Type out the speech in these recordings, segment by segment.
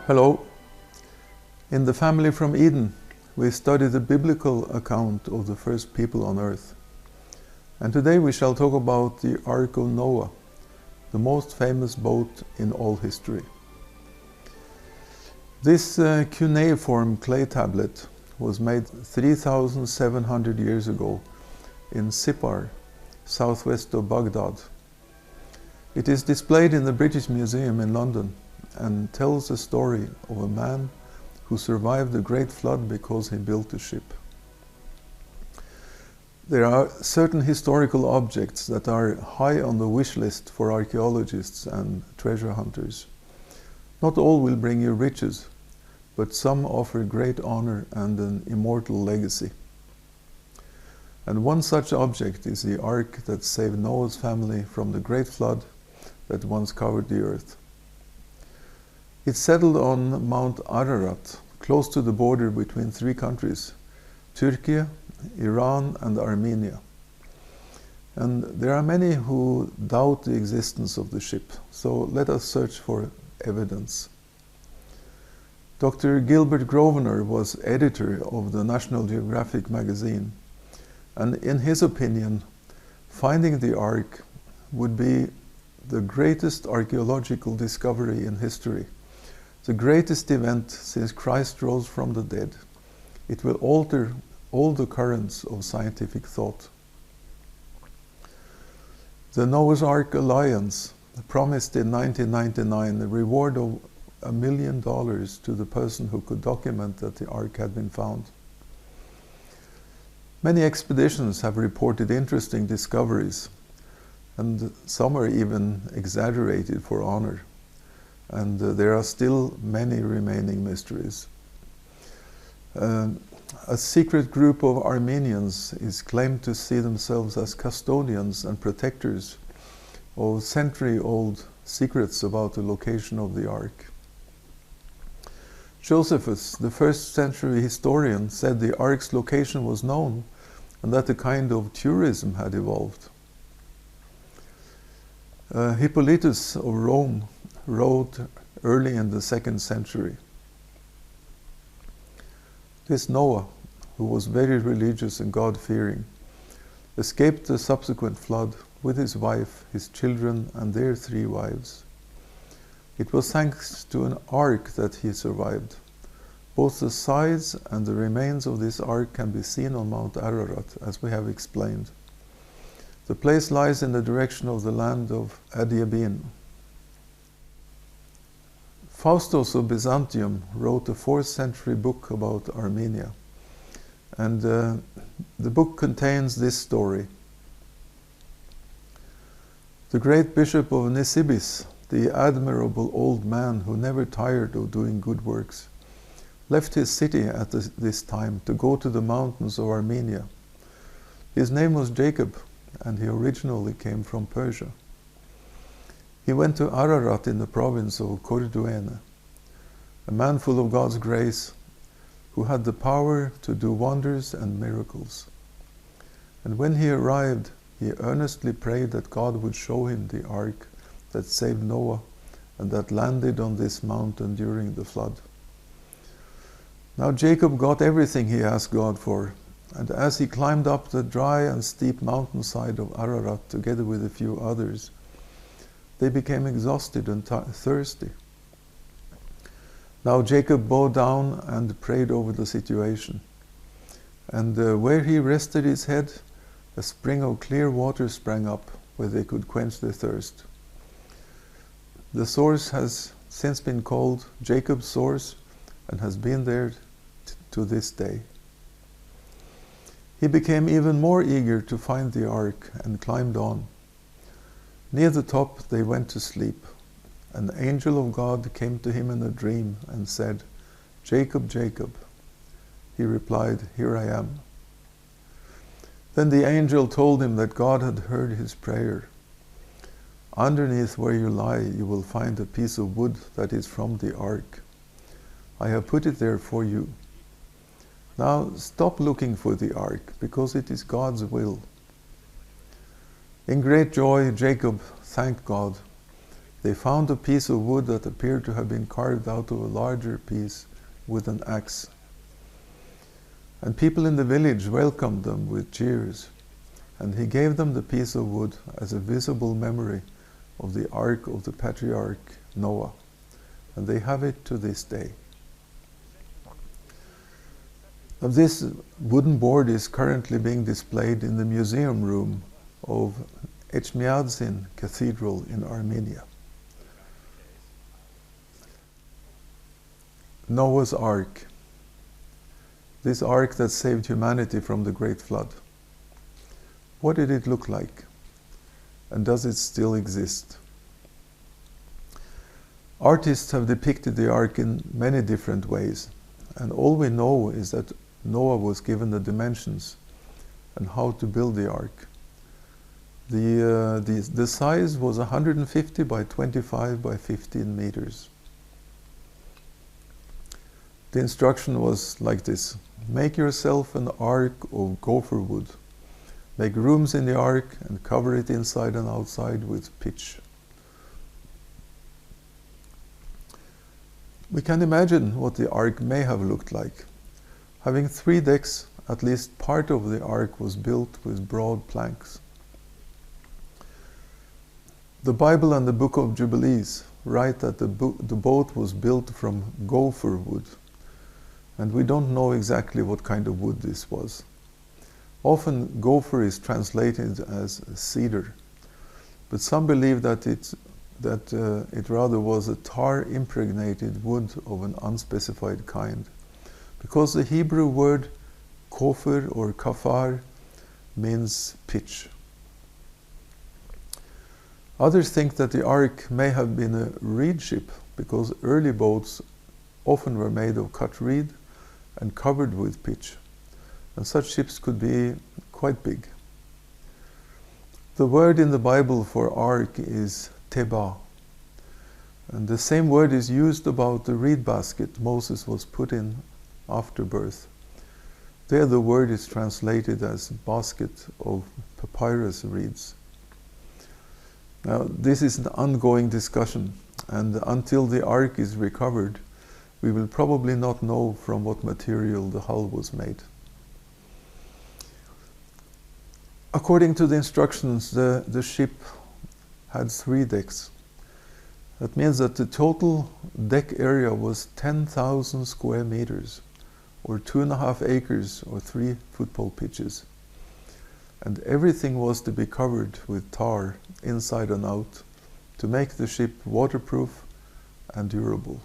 Hello. In The Family from Eden, we study the biblical account of the first people on earth. And today we shall talk about the Ark of Noah, the most famous boat in all history. This cuneiform clay tablet was made 3,700 years ago in Sippar, southwest of Baghdad. It is displayed in the British Museum in London and tells the story of a man who survived the great flood because he built a ship. There are certain historical objects that are high on the wish list for archaeologists and treasure hunters. Not all will bring you riches, but some offer great honor and an immortal legacy. And one such object is the ark that saved Noah's family from the great flood that once covered the earth. It settled on Mount Ararat, close to the border between three countries, Turkey, Iran and Armenia. And there are many who doubt the existence of the ship, so let us search for evidence. Dr. Gilbert Grosvenor was editor of the National Geographic magazine, and in his opinion, finding the Ark would be the greatest archaeological discovery in history, the greatest event since Christ rose from the dead. It will alter all the currents of scientific thought. The Noahs Ark Alliance promised in 1999 a reward of $1 million to the person who could document that the Ark had been found. Many expeditions have reported interesting discoveries, and some are even exaggerated for honor. And there are still many remaining mysteries. A secret group of Armenians is claimed to see themselves as custodians and protectors of century-old secrets about the location of the Ark. Josephus, the first-century historian, said the Ark's location was known and that a kind of tourism had evolved. Hippolytus of Rome wrote early in the 2nd century. This Noah, who was very religious and God-fearing, escaped the subsequent flood with his wife, his children, and their 3 wives. It was thanks to an ark that he survived. Both the sides and the remains of this ark can be seen on Mount Ararat, as we have explained. The place lies in the direction of the land of Adiabene. Faustus of Byzantium wrote a 4th century book about Armenia. And the book contains this story. The great bishop of Nisibis, the admirable old man who never tired of doing good works, left his city at this time to go to the mountains of Armenia. His name was Jacob, and he originally came from Persia. He went to Ararat in the province of Corduene, a man full of God's grace, who had the power to do wonders and miracles. And when he arrived, he earnestly prayed that God would show him the ark that saved Noah and that landed on this mountain during the flood. Now Jacob got everything he asked God for, and as he climbed up the dry and steep mountainside of Ararat together with a few others, they became exhausted and thirsty. Now Jacob bowed down and prayed over the situation. And where he rested his head, a spring of clear water sprang up where they could quench their thirst. The source has since been called Jacob's source and has been there to this day. He became even more eager to find the ark and climbed on. Near the top they went to sleep. An angel of God came to him in a dream and said, "Jacob, Jacob." He replied, "Here I am." Then the angel told him that God had heard his prayer. "Underneath where you lie, you will find a piece of wood that is from the ark. I have put it there for you. Now stop looking for the ark, because it is God's will." In great joy, Jacob thanked God They found a piece of wood that appeared to have been carved out of a larger piece with an axe. And people in the village welcomed them with cheers, and he gave them the piece of wood as a visible memory of the ark of the patriarch Noah, and they have it to this day. Now, this wooden board is currently being displayed in the museum room of Echmiadzin Cathedral in Armenia. Noahs Ark. This ark that saved humanity from the Great Flood. What did it look like? And does it still exist? Artists have depicted the ark in many different ways, and all we know is that Noah was given the dimensions and how to build the ark. The size was 150 by 25 by 15 meters. The instruction was like this: make yourself an ark of gopher wood. Make rooms in the ark and cover it inside and outside with pitch. We can imagine what the ark may have looked like. Having 3 decks, at least part of the ark was built with broad planks. The Bible and the Book of Jubilees write that the boat was built from gopher wood, and we don't know exactly what kind of wood this was. Often gopher is translated as cedar, but some believe that it rather was a tar-impregnated wood of an unspecified kind, because the Hebrew word kofar or kafar means pitch. Others think that the ark may have been a reed ship, because early boats often were made of cut reed and covered with pitch, and such ships could be quite big. The word in the Bible for ark is teba, and the same word is used about the reed basket Moses was put in after birth. There the word is translated as basket of papyrus reeds. Now, this is an ongoing discussion, and until the ark is recovered, we will probably not know from what material the hull was made. According to the instructions, the ship had 3 decks. That means that the total deck area was 10,000 square meters, or 2.5 acres, or 3 football pitches. And everything was to be covered with tar, inside and out, to make the ship waterproof and durable.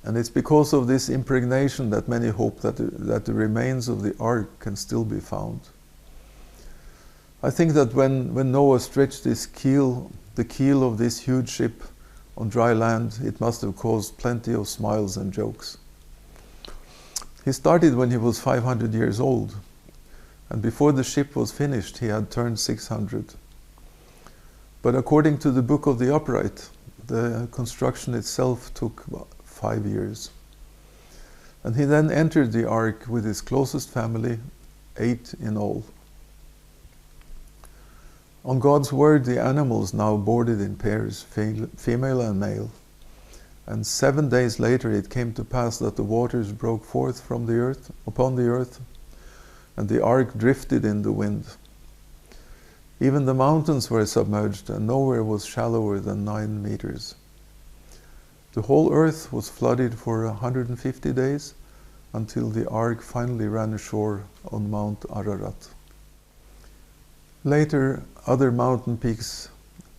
And it's because of this impregnation that many hope that the remains of the ark can still be found. I think that when Noah stretched the keel of this huge ship on dry land, it must have caused plenty of smiles and jokes. He started when he was 500 years old, and before the ship was finished, he had turned 600. But according to the Book of the Upright, the construction itself took about 5 years. And he then entered the ark with his closest family, 8 in all. On God's word, the animals now boarded in pairs, female and male. And 7 days later it came to pass that the waters broke forth from the earth, upon the earth, and the ark drifted in the wind. Even the mountains were submerged, and nowhere was shallower than 9 meters. The whole earth was flooded for 150 days, until the ark finally ran ashore on Mount Ararat. Later, other mountain peaks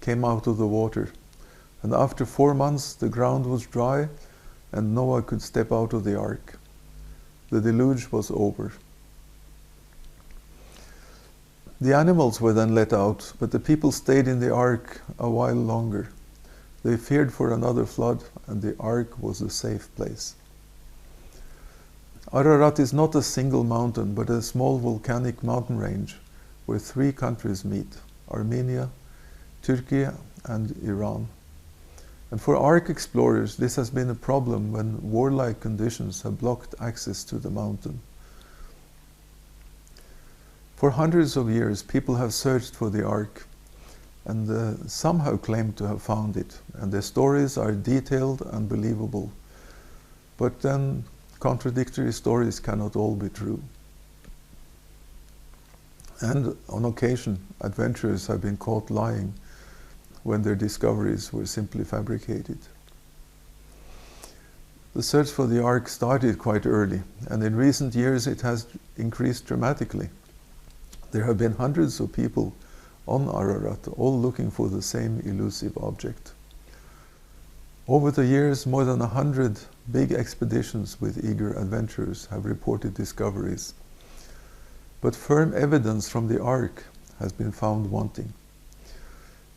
came out of the water, and after 4 months the ground was dry, and Noah could step out of the ark. The deluge was over. The animals were then let out, but the people stayed in the ark a while longer. They feared for another flood, and the ark was a safe place. Ararat is not a single mountain, but a small volcanic mountain range where 3 countries meet: Armenia, Turkey, and Iran. And for ark explorers, this has been a problem when warlike conditions have blocked access to the mountain. For hundreds of years, people have searched for the ark, and some have claimed to have found it, and their stories are detailed and believable. But then contradictory stories cannot all be true. And on occasion, adventurers have been caught lying when their discoveries were simply fabricated. The search for the Ark started quite early, and in recent years it has increased dramatically. There have been hundreds of people on Ararat, all looking for the same elusive object. Over the years, more than 100 big expeditions with eager adventurers have reported discoveries. But firm evidence from the Ark has been found wanting.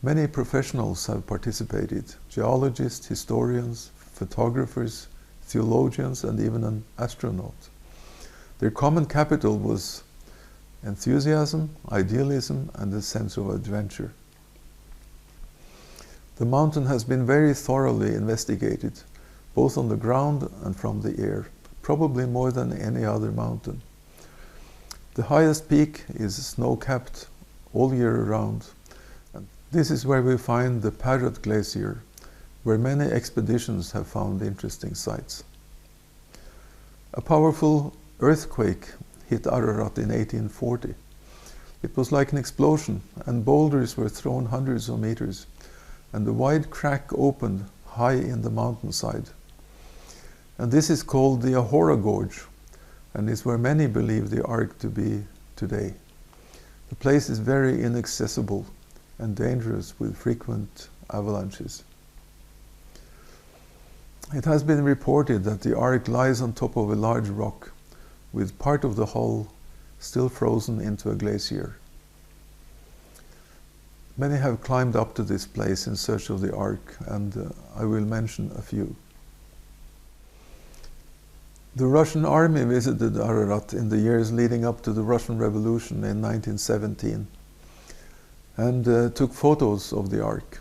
Many professionals have participated: geologists, historians, photographers, theologians, and even an astronaut. Their common capital was enthusiasm, idealism, and a sense of adventure. The mountain has been very thoroughly investigated, both on the ground and from the air, probably more than any other mountain. The highest peak is snow-capped all year round. And this is where we find the Ararat Glacier, where many expeditions have found interesting sights. A powerful earthquake hit Ararat in 1840. It was like an explosion, and boulders were thrown hundreds of meters, and a wide crack opened high in the mountainside. And this is called the Ahora Gorge, and is where many believe the Ark to be today. The place is very inaccessible and dangerous, with frequent avalanches. It has been reported that the Ark lies on top of a large rock, with part of the hull still frozen into a glacier. Many have climbed up to this place in search of the Ark, and I will mention a few. The Russian army visited Ararat in the years leading up to the Russian Revolution in 1917 and took photos of the Ark.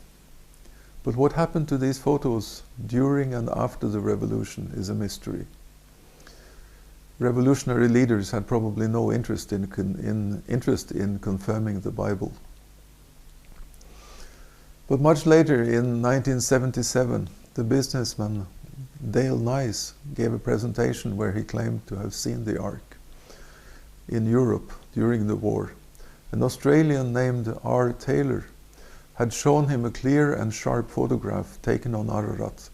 But what happened to these photos during and after the revolution is a mystery. Revolutionary leaders had probably no interest in confirming the Bible. But much later, in 1977, the businessman Dale Nice gave a presentation where he claimed to have seen the Ark in Europe during the war. An Australian named R. Taylor had shown him a clear and sharp photograph taken on Ararat,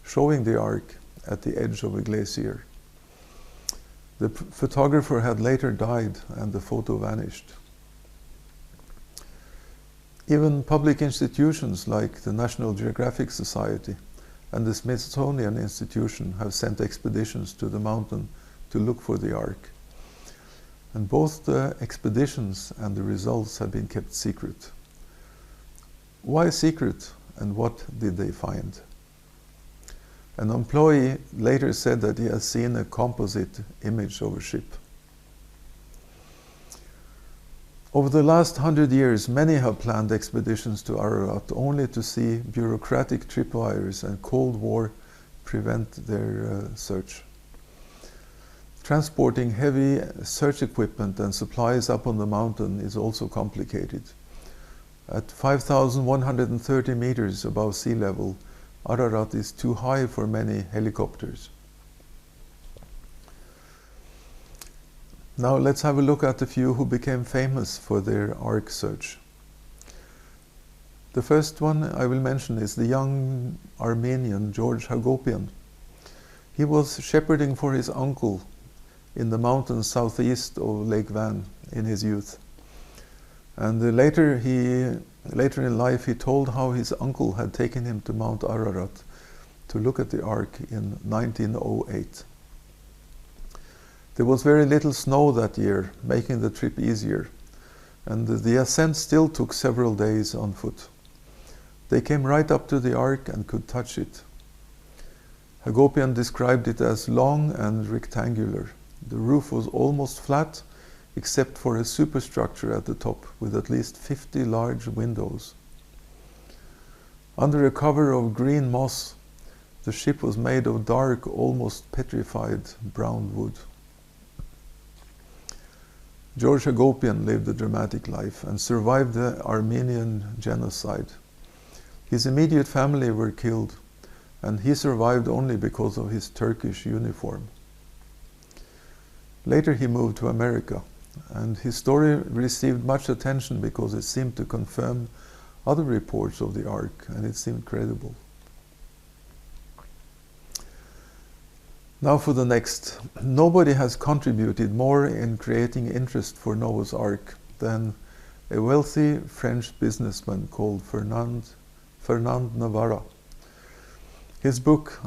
showing the Ark at the edge of a glacier. The photographer had later died, and the photo vanished. Even public institutions like the National Geographic Society and the Smithsonian Institution have sent expeditions to the mountain to look for the Ark. And both the expeditions and the results have been kept secret. Why secret, and what did they find? An employee later said that he has seen a composite image of a ship. Over the last 100 years, many have planned expeditions to Ararat only to see bureaucratic tripwires and Cold War prevent their search. Transporting heavy search equipment and supplies up on the mountain is also complicated. At 5,130 meters above sea level, Ararat is too high for many helicopters. Now let's have a look at a few who became famous for their Ark search. The first one I will mention is the young Armenian George Hagopian. He was shepherding for his uncle in the mountains southeast of Lake Van in his youth. And later in life he told how his uncle had taken him to Mount Ararat to look at the Ark in 1908. There was very little snow that year, making the trip easier, and the ascent still took several days on foot. They came right up to the Ark and could touch it. Hagopian described it as long and rectangular. The roof was almost flat, except for a superstructure at the top with at least 50 large windows. Under a cover of green moss, the ship was made of dark, almost petrified brown wood. George Hagopian lived a dramatic life and survived the Armenian genocide. His immediate family were killed, and he survived only because of his Turkish uniform. Later he moved to America, and his story received much attention because it seemed to confirm other reports of the Ark, and it seemed credible. Now for the next. Nobody has contributed more in creating interest for Noah's Ark than a wealthy French businessman called Fernand Navarra. His book,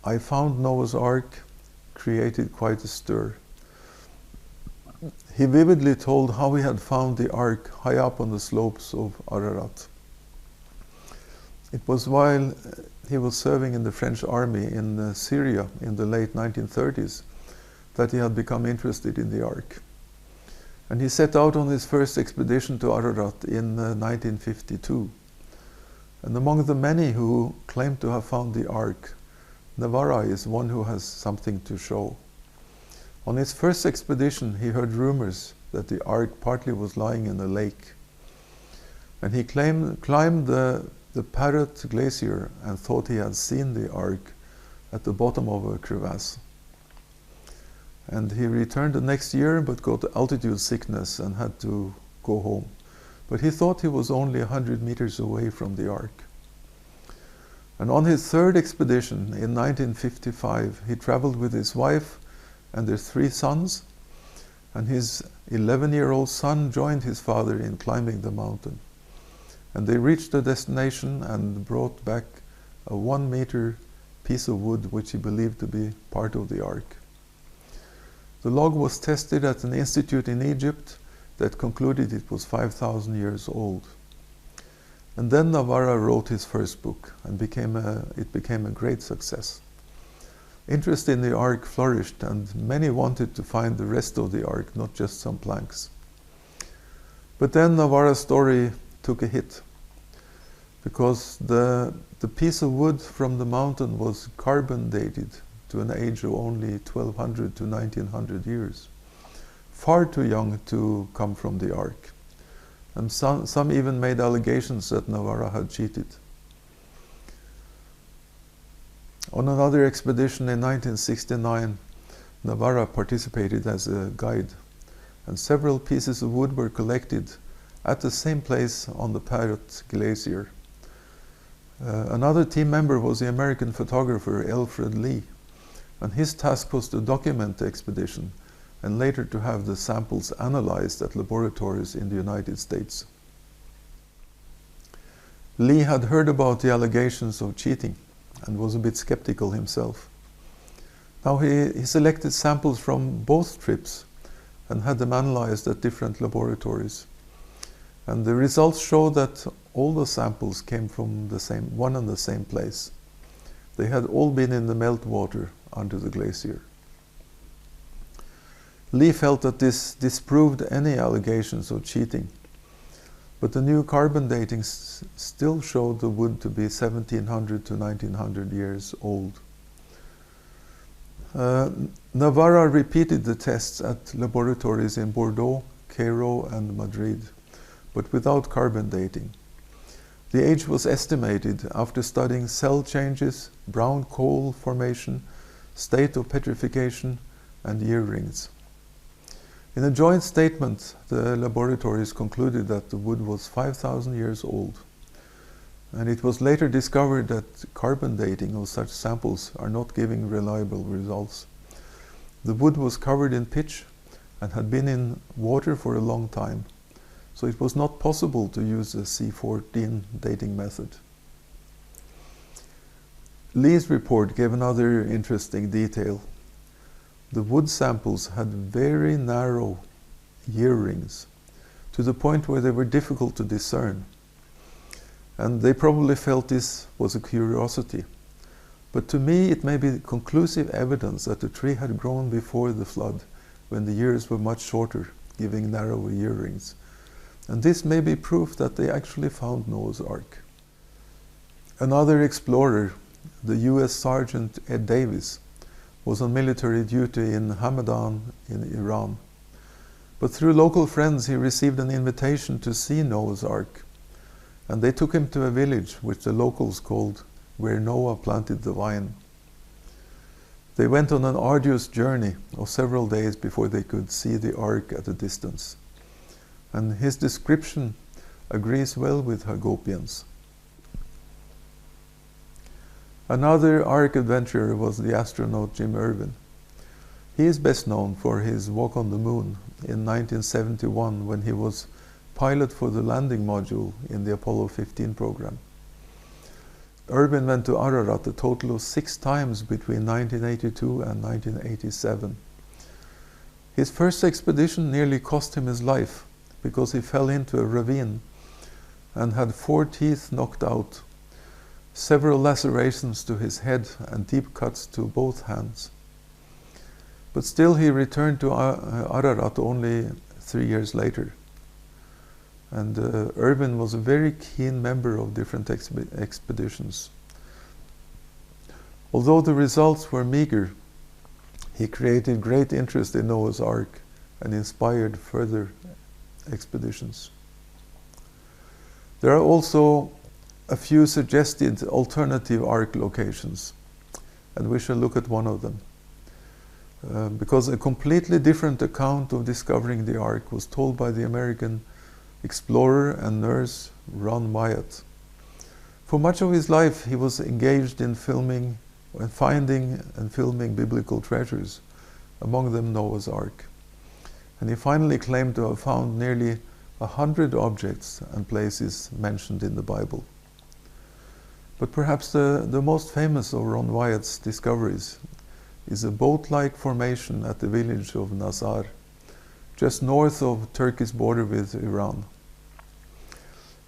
I Found Noah's Ark, created quite a stir. He vividly told how he had found the Ark high up on the slopes of Ararat. It was while he was serving in the French army in Syria in the late 1930s that he had become interested in the Ark. And he set out on his first expedition to Ararat in 1952. And among the many who claim to have found the Ark, Navarra is one who has something to show. On his first expedition, he heard rumors that the Ark partly was lying in a lake. And he climbed the Ararat glacier and thought he had seen the Ark at the bottom of a crevasse. And he returned the next year but got altitude sickness and had to go home. But he thought he was only 100 meters away from the Ark. And on his third expedition in 1955, he traveled with his wife and their 3 sons, and his 11-year-old son joined his father in climbing the mountain. And they reached the destination and brought back a 1-meter piece of wood which he believed to be part of the Ark. The log was tested at an institute in Egypt that concluded it was 5,000 years old. And then Navarra wrote his first book, and it became a great success. Interest in the Ark flourished, and many wanted to find the rest of the Ark, not just some planks. But then Navarra's story took a hit, because the piece of wood from the mountain was carbon dated to an age of only 1200 to 1900 years. Far too young to come from the Ark. And some even made allegations that Navarra had cheated. On another expedition in 1969, Navarra participated as a guide, and several pieces of wood were collected at the same place on the Ararat glacier. Another team member was the American photographer Alfred Lee, and his task was to document the expedition and later to have the samples analyzed at laboratories in the United States. Lee had heard about the allegations of cheating and was a bit skeptical himself. Now he selected samples from both trips and had them analyzed at different laboratories. And the results show that all the samples came from one and the same place. They had all been in the meltwater under the glacier. Lee felt that this disproved any allegations of cheating, but the new carbon dating still showed the wood to be 1700 to 1900 years old. Navarra repeated the tests at laboratories in Bordeaux, Cairo and Madrid, but without carbon dating. The age was estimated after studying cell changes, brown coal formation, state of petrification and year rings. In a joint statement, the laboratories concluded that the wood was 5,000 years old, and it was later discovered that carbon dating of such samples are not giving reliable results. The wood was covered in pitch and had been in water for a long time, so it was not possible to use the C14 dating method. Lee's report gave another interesting detail. The wood samples had very narrow year rings, to the point where they were difficult to discern. And they probably felt this was a curiosity. But to me it may be conclusive evidence that the tree had grown before the flood, when the years were much shorter, giving narrower year rings. And this may be proof that they actually found Noah's Ark. Another explorer, the US Sergeant Ed Davis, was on military duty in Hamadan in Iran. But through local friends he received an invitation to see Noah's Ark, and they took him to a village which the locals called Where Noah Planted the Vine. They went on an arduous journey of several days before they could see the ark at a distance, and his description agrees well with Hagopian's. Another Ark adventurer was the astronaut Jim Irwin. He is best known for his walk on the moon in 1971 when he was pilot for the landing module in the Apollo 15 program. Irwin went to Ararat a total of 6 times between 1982 and 1987. His first expedition nearly cost him his life because he fell into a ravine and had 4 teeth knocked out, several lacerations to his head and deep cuts to both hands. But still he returned to Ararat only 3 years later. And Irwin was a very keen member of different expeditions. Although the results were meager, he created great interest in Noah's Ark and inspired further expeditions. There are also a few suggested alternative Ark locations, and we shall look at one of them. Because a completely different account of discovering the Ark was told by the American explorer and nurse Ron Wyatt. For much of his life he was engaged in finding and filming biblical treasures, among them Noah's Ark. And he finally claimed to have found nearly 100 objects and places mentioned in the Bible. But perhaps the most famous of Ron Wyatt's discoveries is a boat-like formation at the village of Nazar, just north of Turkey's border with Iran.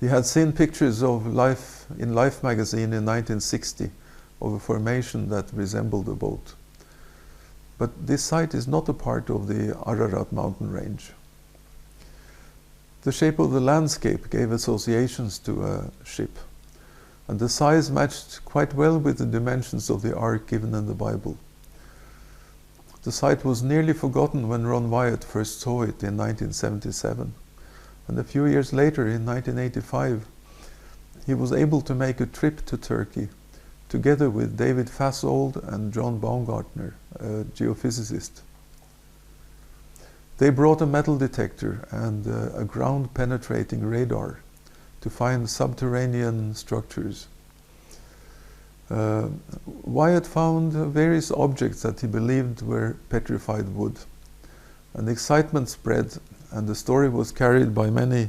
He had seen pictures of Life in Life magazine in 1960 of a formation that resembled a boat. But this site is not a part of the Ararat mountain range. The shape of the landscape gave associations to a ship, and the size matched quite well with the dimensions of the ark given in the Bible. The site was nearly forgotten when Ron Wyatt first saw it in 1977, and a few years later, in 1985, he was able to make a trip to Turkey, together with David Fassold and John Baumgartner, a geophysicist. They brought a metal detector and a ground-penetrating radar to find subterranean structures. Wyatt found various objects that he believed were petrified wood, and excitement spread, and the story was carried by many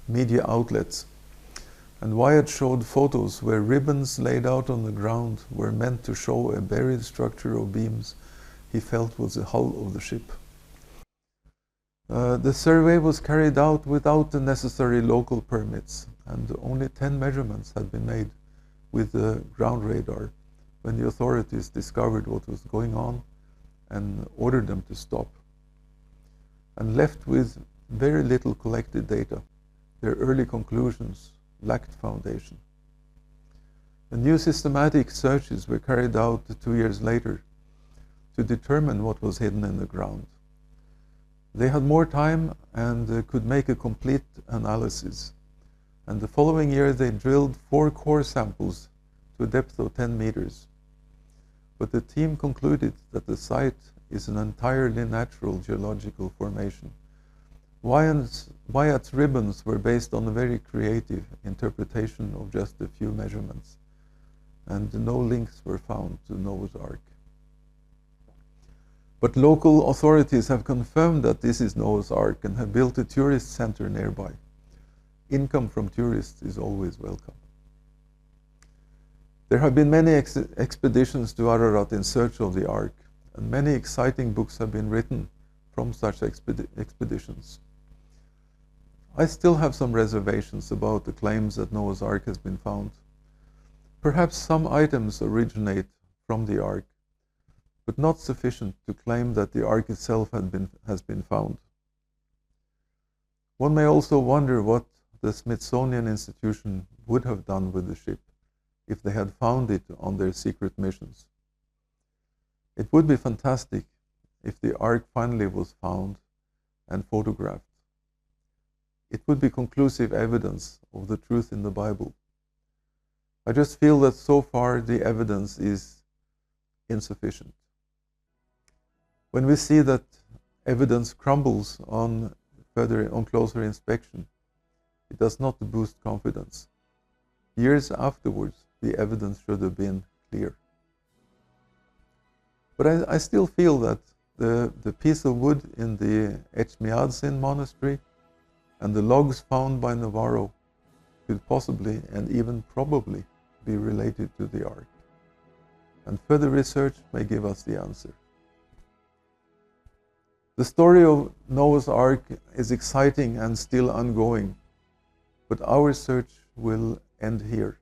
media outlets. And Wyatt showed photos where ribbons laid out on the ground were meant to show a buried structure of beams he felt was the hull of the ship. The survey was carried out without the necessary local permits, and only 10 measurements had been made with the ground radar when the authorities discovered what was going on and ordered them to stop. And left with very little collected data, their early conclusions lacked foundation. The new systematic searches were carried out 2 years later to determine what was hidden in the ground. They had more time and could make a complete analysis. And the following year they drilled 4 core samples to a depth of 10 meters. But the team concluded that the site is an entirely natural geological formation. Wyatt's ribbons were based on a very creative interpretation of just a few measurements, and no links were found to Noah's Ark. But local authorities have confirmed that this is Noah's Ark and have built a tourist center nearby. Income from tourists is always welcome. There have been many expeditions to Ararat in search of the Ark, and many exciting books have been written from such expeditions. I still have some reservations about the claims that Noah's Ark has been found. Perhaps some items originate from the Ark, but not sufficient to claim that the Ark itself has been found. One may also wonder what the Smithsonian Institution would have done with the ship if they had found it on their secret missions. It would be fantastic if the Ark finally was found and photographed. It would be conclusive evidence of the truth in the Bible. I just feel that so far the evidence is insufficient. When we see that evidence crumbles on closer inspection, it does not boost confidence. Years afterwards, the evidence should have been clear. But I still feel that the piece of wood in the Echmiadzin monastery and the logs found by Navarro could possibly and even probably be related to the Ark. And further research may give us the answer. The story of Noah's Ark is exciting and still ongoing, but our search will end here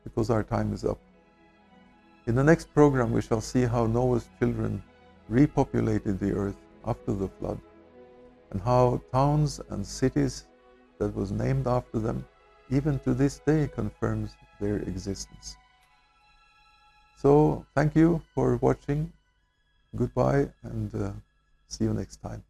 because our time is up. In the next program, we shall see how Noah's children repopulated the earth after the flood, and how towns and cities that was named after them, even to this day, confirms their existence. So, thank you for watching. Goodbye, and see you next time.